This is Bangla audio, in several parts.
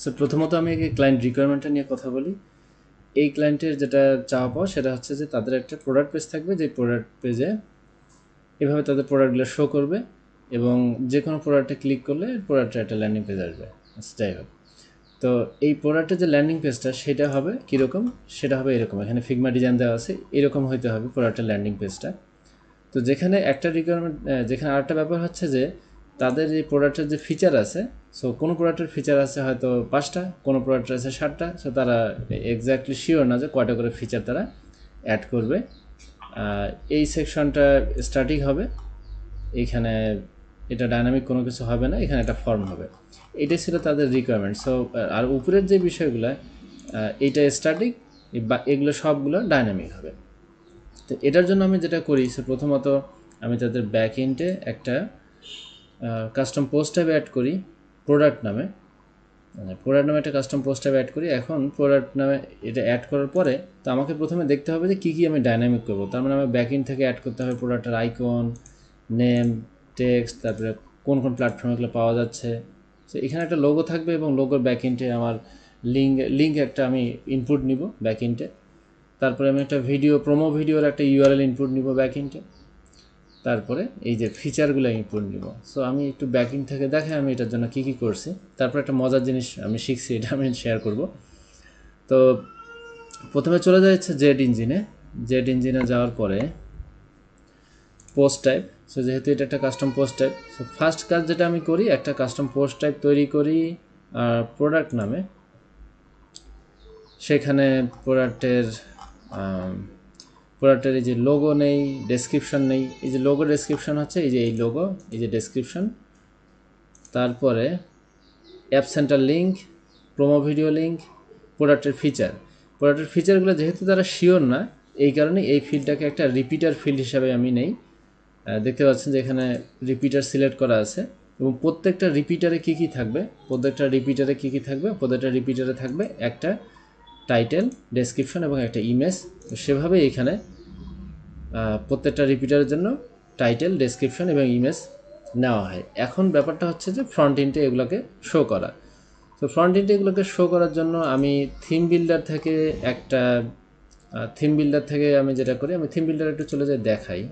সো প্রথমত আমি ক্লায়েন্ট রিকোয়ারমেন্টটা নিয়ে কথা বলি। এই ক্লায়েন্টের যেটা চাওয়া পাওয়া সেটা হচ্ছে যে তাদের একটা প্রোডাক্ট পেজ থাকবে, যে প্রোডাক্ট পেজে এভাবে তাদের প্রোডাক্টগুলো শো করবে এবং যে কোনো প্রোডাক্টে ক্লিক করলে প্রোডাক্টের একটা ল্যান্ডিং পেজ আসবে। যাই হোক, তো এই প্রোডাক্টের যে ল্যান্ডিং পেজটা সেটা হবে কীরকম, সেটা হবে এরকম। এখানে ফিগমা ডিজাইন দেওয়া আছে, এরকম হইতে হবে প্রোডাক্টের ল্যান্ডিং পেজটা। তো যেখানে একটা রিকোয়ারমেন্ট, যেখানে আরেকটা ব্যাপার হচ্ছে যে তাদের এই প্রোডাক্টের যে ফিচার আছে, সো কোনো প্রোডাক্টের ফিচার আছে হয়তো 5টা, কোনো প্রোডাক্টের আছে 7টা। সো তারা এক্স্যাক্টলি শিওর না যে কয়টা করে ফিচার তারা অ্যাড করবে। এই সেকশনটা স্ট্যাটিক হবে, এইখানে এটা ডাইনামিক কোনো কিছু হবে না, এখানে একটা ফর্ম হবে। এটাই ছিল তাদের রিকোয়ারমেন্ট। সো আর উপরের যে বিষয়গুলো এইটা স্ট্যাটিক, বা এগুলো সবগুলো ডাইনামিক হবে। তো এটার জন্য আমি যেটা করি, সে প্রথমত আমি তাদের ব্যাক এন্ডে একটা কাস্টম পোস্ট ট্যাব অ্যাড করি প্রোডাক্ট নামে। প্রোডাক্ট নামে একটা কাস্টম পোস্ট ট্যাব অ্যাড করি। এখন প্রোডাক্ট নামে এটা অ্যাড করার পরে তো আমাকে প্রথমে দেখতে হবে যে কী কী আমি ডাইনামিক করবো। তার মানে আমার ব্যাক এন্ড থেকে অ্যাড করতে হবে প্রোডাক্টের আইকন, নেম, টেক্সট, তারপরে কোন কোন প্ল্যাটফর্মগুলো পাওয়া যাচ্ছে। সো এখানে একটা লোগো থাকবে এবং লোগোর ব্যাক এন্ডে আমার লিঙ্ক একটা আমি ইনপুট নিব ব্যাক এন্ডে। তারপরে আমি একটা প্রোমো ভিডিওর একটা ইউআরএল ইনপুট নিব ব্যাক এন্ডে। তারপরে এই যে ফিচারগুলো ইনপুট নিব। সো আমি একটু ব্যাকিং থেকে দেখাই আমি এটার জন্য কী কী করছি। তারপর একটা মজার জিনিস আমি শিখছি, এটা আমি শেয়ার করব। তো প্রথমে চলে যাচ্ছে জেট ইঞ্জিনে যাওয়ার পরে পোস্ট টাইপ। সো যেহেতু এটা একটা custom post type, so first কাজ যেটা আমি করি, একটা কাস্টম পোস্ট টাইপ তৈরি করি প্রোডাক্ট নামে। সেখানে প্রোডাক্টের এই যে লোগো নেই, ডেসক্রিপশন নেই। এই যে লোগো ডেসক্রিপশন হচ্ছে এই যে এই লোগো, এই যে ডেসক্রিপশন। তারপরে app centre link, promo video link, প্রোডাক্টের ফিচারগুলো যেহেতু তারা শিওর না, এই কারণে এই ফিল্ডটাকে একটা রিপিটার ফিল্ড হিসাবে আমি নেই। দেখতে পাচ্ছেন যে এখানে রিপিটার সিলেক্ট করা আছে এবং প্রত্যেকটা রিপিটারে কী কী থাকবে, প্রত্যেকটা রিপিটারে থাকবে একটা টাইটেল, ডেসক্রিপশন এবং একটা ইমেজ। তো সেভাবে এখানে প্রত্যেকটা রিপিটারের জন্য টাইটেল, ডেসক্রিপশন এবং ইমেজ নেওয়া হয়। এখন ব্যাপারটা হচ্ছে যে ফ্রন্ট এন্ডে এগুলোকে শো করা। তো ফ্রন্ট এন্ডে এগুলোকে শো করার জন্য আমি থিম বিল্ডার থেকে আমি যেটা করি, আমি থিম বিল্ডারে একটু চলে যাই দেখাই।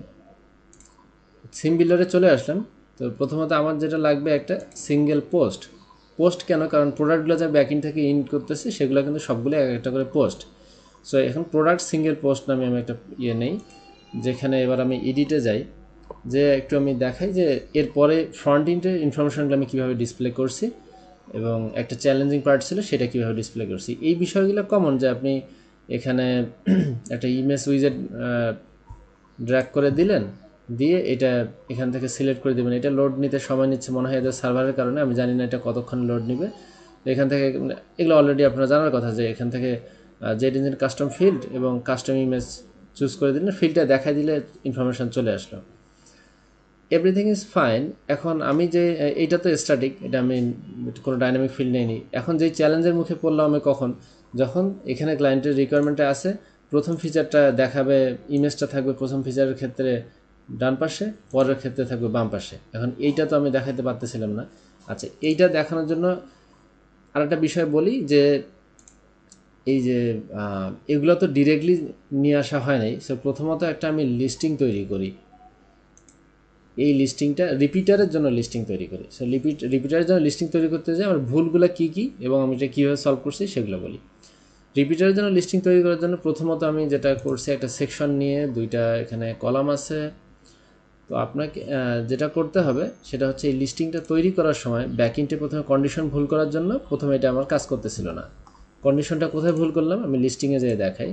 থিম বিল্ডারে চলে আসলাম। তো প্রথমত আমার যেটা লাগবে একটা সিঙ্গেল পোস্ট কেন, কারণ প্রোডাক্টগুলো যা ব্যাকএন্ড থেকে ইন করতেছে সেগুলো কিন্তু সবগুলো একটা করে পোস্ট। সো এখন প্রোডাক্ট সিঙ্গেল পোস্ট নামে আমি একটা নেই, যেখানে এবার আমি এডিটে যাই, যে একটু আমি দেখাই যে এরপরে ফ্রন্ট এন্ডের ইনফরমেশনগুলো আমি কীভাবে ডিসপ্লে করছি এবং একটা চ্যালেঞ্জিং পার্ট ছিল সেটা কীভাবে ডিসপ্লে করছি। এই বিষয়গুলো কমন, যে আপনি এখানে একটা ইমেজ উইজেট ড্র্যাগ করে দিলেন, দিয়ে এটা এখান থেকে সিলেক্ট করে দেবেন। এটা লোড নিতে সময় নিচ্ছে মনে হয় এদের সার্ভারের কারণে, আমি জানি না এটা কতক্ষণ লোড নেবে। এখান থেকে এগুলো অলরেডি আপনারা জানার কথা, যে এখান থেকে জেট ইঞ্জিন কাস্টম ফিল্ড এবং কাস্টম ইমেজ চুজ করে দিলেন, ফিল্ডটা দেখাই দিলে ইনফরমেশান চলে আসলো, এভরিথিং ইজ ফাইন। এখন আমি যে এইটা তো স্ট্যাটিক, এটা আমি কোনো ডাইনামিক ফিল্ড নেইনি। এখন যেই চ্যালেঞ্জের মুখে পড়লাম আমি যখন এখানে ক্লায়েন্টের রিকোয়ারমেন্টে আছে, প্রথম ফিচারটা দেখাবে, ইমেজটা থাকবে প্রথম ফিচারের ক্ষেত্রে ডান পাশে, পরের ক্ষেত্রে থাকবে বাম পাশে। এখন এইটা তো আমি দেখাতে পারতেছিলাম না। আচ্ছা, এইটা দেখানোর জন্য আরেকটা বিষয় বলি, যে এই যে এগুলো তো ডিরেক্টলি নিয়ে আসা হয় নাই। সো প্রথমত একটা আমি লিস্টিং তৈরি করি, এই লিস্টিংটা রিপিটারের জন্য লিস্টিং তৈরি করি। সো রিপিটারের জন্য লিস্টিং তৈরি করতে যাই, আমার ভুলগুলো কী কী এবং আমি এটা কীভাবে সলভ করছি সেগুলো বলি। রিপিটারের জন্য লিস্টিং তৈরি করার জন্য প্রথমত আমি যেটা করছি, একটা সেকশন নিয়ে দুইটা এখানে কলাম আছে। তো আপনাকে যেটা করতে হবে সেটা হচ্ছে এই লিস্টিংটা তৈরি করার সময় ব্যাকএন্ডে প্রথমে কন্ডিশন ভুল করার জন্য প্রথমে এটা আমার কাজ করতেছিল না। কন্ডিশনটা কোথায় ভুল করলাম আমি লিস্টিংয়ে যেয়ে দেখাই।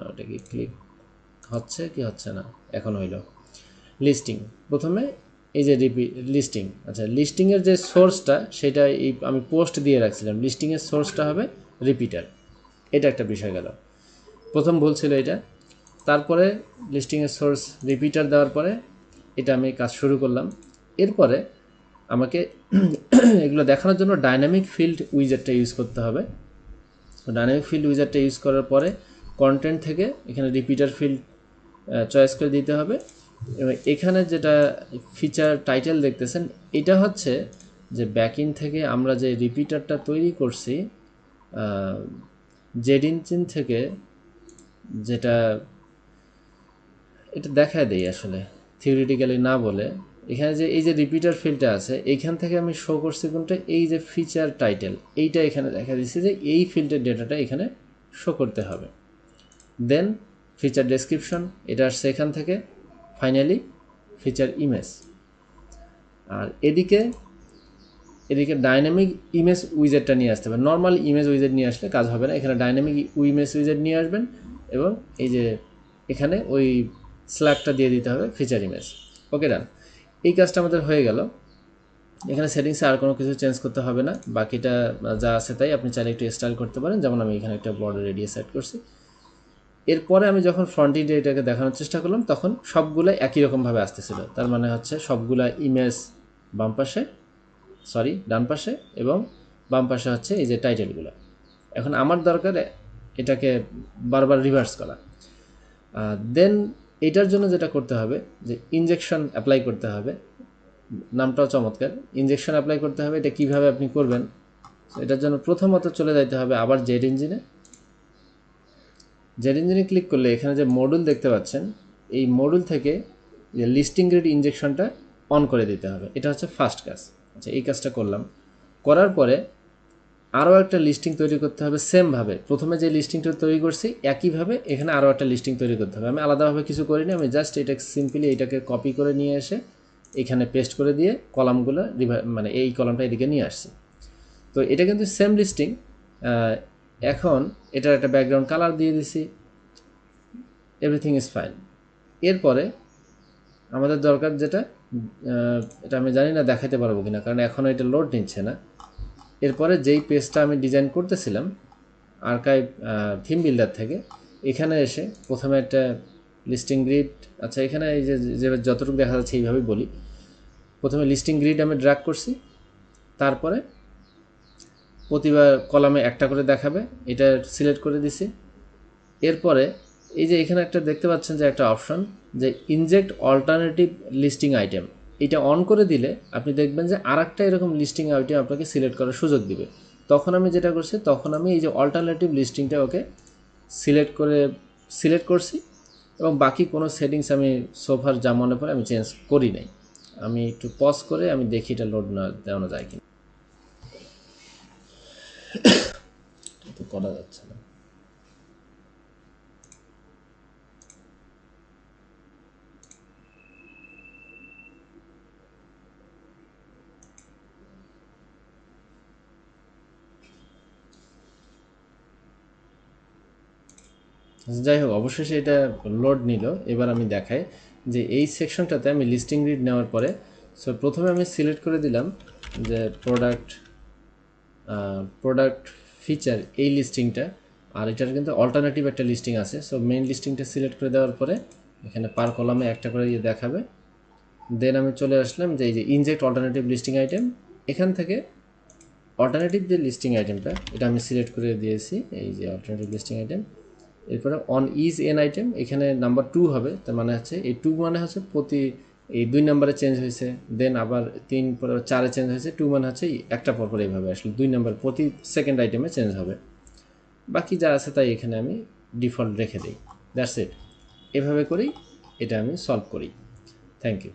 এটা কি ক্লিক হচ্ছে কি হচ্ছে না, এখন হইল। লিস্টিং প্রথমে এই যে লিস্টিং, আচ্ছা লিস্টিংয়ের যে সোর্সটা সেটা আমি পোস্ট দিয়ে রাখছিলাম, লিস্টিংয়ের সোর্সটা হবে রিপিটার। এটা একটা বিষয় গেল, প্রথম ভুল ছিল এটা। তারপরে লিস্টিংয়ের সোর্স রিপিটার দেওয়ার পরে এটা আমি কাজ শুরু করলাম। এরপরে আমাকে এগুলো দেখানোর জন্য ডাইনামিক ফিল্ড উইজারটা ইউজ করতে হবে। ডাইনামিক ফিল্ড উইজারটা ইউজ করার পরে কন্টেন্ট থেকে এখানে রিপিটার ফিল্ড চয়েস করে দিতে হবে। এবং এখানে যেটা ফিচার টাইটেল দেখতেছেন, এটা হচ্ছে যে ব্যাকইন থেকে আমরা যে রিপিটারটা তৈরি করছি জেড ইঞ্জিন থেকে, যেটা এটা দেখায় দেই আসলে থিওরিটিক্যালি না বলে, এখানে যে এই যে রিপিটার ফিল্ডটা আছে এইখান থেকে আমি শো করছি কোনটা, এই যে ফিচার টাইটেল, এইটা এখানে দেখা দিচ্ছে যে এই ফিল্ডের ডেটাটা এখানে শো করতে হবে। দেন ফিচার ডেসক্রিপশন এটা আসছে এখান থেকে, ফাইনালি ফিচার ইমেজ। আর এদিকে ডাইনামিক ইমেজ উইজেটটা নিয়ে আসতে হবে। নর্মাল ইমেজ উইজেট নিয়ে আসলে কাজ হবে না, এখানে ডাইনামিক ইমেজ উইজেট নিয়ে আসবেন এবং এই যে এখানে ওই স্ল্যাগটা দিয়ে দিতে হবে ফিচার ইমেজ। ওকে ডান, এই কাজটা আমাদের হয়ে গেল। এখানে সেটিংসে আর কোনো কিছু চেঞ্জ করতে হবে না, বাকিটা যা আছে তাই আপনি চাইলে একটু স্টাইল করতে পারেন, যেমন আমি এখানে একটা বর্ডার রেডিয়াস সেট করছি। এরপরে আমি যখন ফ্রন্ট এন্ডে এটাকে দেখানোর চেষ্টা করলাম তখন সবগুলো একই রকমভাবে আসতেছিল, তার মানে হচ্ছে সবগুলা ইমেজ ডান পাশে এবং বাম পাশে হচ্ছে এই যে টাইটেলগুলো। এখন আমার দরকার এটাকে বারবার রিভার্স করা। দেন এটার জন্য যেটা করতে হবে যে ইনজেকশন অ্যাপ্লাই করতে হবে, নামটাও চমৎকার, ইনজেকশন অ্যাপ্লাই করতে হবে। এটা কিভাবে আপনি করবেন, এটার জন্য প্রথমত চলে যাইতে হবে আবার জেড ইঞ্জিনে ক্লিক করলে এখানে যে মডিউল দেখতে পাচ্ছেন, এই মডিউল থেকে যে লিস্টিং গ্রিড ইনজেকশনটা অন করে দিতে হবে। এটা হচ্ছে ফার্স্ট কাজ। আচ্ছা, এই কাজটা করলাম, করার পরে আরও একটা লিস্টিং তৈরি করতে হবে সেমভাবে। প্রথমে যে লিস্টিংটা তৈরি করছি একইভাবে এখানে আরও একটা লিস্টিং তৈরি করতে হবে। আমি আলাদাভাবে কিছু করিনি, আমি জাস্ট এটা সিম্পলি এইটাকে কপি করে নিয়ে এসে এখানে পেস্ট করে দিয়ে কলামগুলো মানে এই কলামটা এদিকে নিয়ে আসছি। তো এটা কিন্তু সেম লিস্টিং। এখন এটার একটা ব্যাকগ্রাউন্ড কালার দিয়ে দিছি, এভরিথিং ইজ ফাইন। এরপরে আমাদের দরকার যেটা, এটা আমি জানি না দেখাতে পারবো কিনা কারণ এখনও এটা লোড নিচ্ছে না। এরপরে যেই পেজটা আমি ডিজাইন করতেছিলাম আর্কাইভ থিম বিল্ডার থেকে, এখানে এসে প্রথমে একটা লিস্টিং গ্রিড, আচ্ছা এখানে এই যে যতটুকু দেখা যাচ্ছে এইভাবেই বলি, প্রথমে লিস্টিং গ্রিড আমি ড্র্যাগ করছি, তারপরে প্রতিবার কলামে একটা করে দেখাবে এটা সিলেক্ট করে দিছি। এরপরে এই যে এখানে একটা দেখতে পাচ্ছেন যে একটা অপশন যে ইনজেক্ট অল্টারনেটিভ লিস্টিং আইটেম, এটা অন করে দিলে আপনি দেখবেন যে আর একটা এরকম লিস্টিং আইটেম আপনাকে সিলেক্ট করার সুযোগ দিবে। তখন আমি যেটা করছি, তখন আমি এই যে অল্টারনেটিভ লিস্টিংটা ওকে সিলেক্ট করছি এবং বাকি কোনো সেটিংস আমি সোফার যা মনে পড়ে আমি চেঞ্জ করি নাই। আমি একটু পজ করে আমি দেখি এটা লোড দেওয়ানো যায় কিনা, তো করা যাচ্ছে না। যাই হোক, অবশেষে এটা লোড নিল। এবার আমি দেখাই যে এই সেকশনটাতে আমি লিস্টিং গ্রিড নেওয়ার পরে, সো প্রথমে আমি সিলেক্ট করে দিলাম যে প্রোডাক্ট ফিচার এই লিস্টিংটা, আর এটার কিন্তু অল্টারনেটিভ একটা লিস্টিং আছে। সো মেইন লিস্টিংটা সিলেক্ট করে দেওয়ার পরে এখানে পার কলামে একটা করে দেখাবে। দেন আমি চলে আসলাম যে এই যে ইনজেক্ট অল্টারনেটিভ লিস্টিং আইটেম, এখান থেকে অল্টারনেটিভ যে লিস্টিং আইটেমটা এটা আমি সিলেক্ট করে দিয়েছি, এই যে অল্টারনেটিভ লিস্টিং আইটেম। এরপরে অন ইজ এন আইটেম, এখানে নাম্বার 2 হবে, তার মানে হচ্ছে এই 2 মানে হচ্ছে প্রতি এই 2 নাম্বারে চেঞ্জ হয়েছে, দেন আবার 3 পরে 4-এ চেঞ্জ হয়েছে, 2 মানে হচ্ছে একটা পরপর এইভাবে আসলে 2 নাম্বার প্রতি সেকেন্ড আইটেমে চেঞ্জ হবে। বাকি যা আছে তাই এখানে আমি ডিফল্ট রেখে দিই, দ্যাটস ইট। এভাবে করেই এটা আমি সলভ করি। Thank you.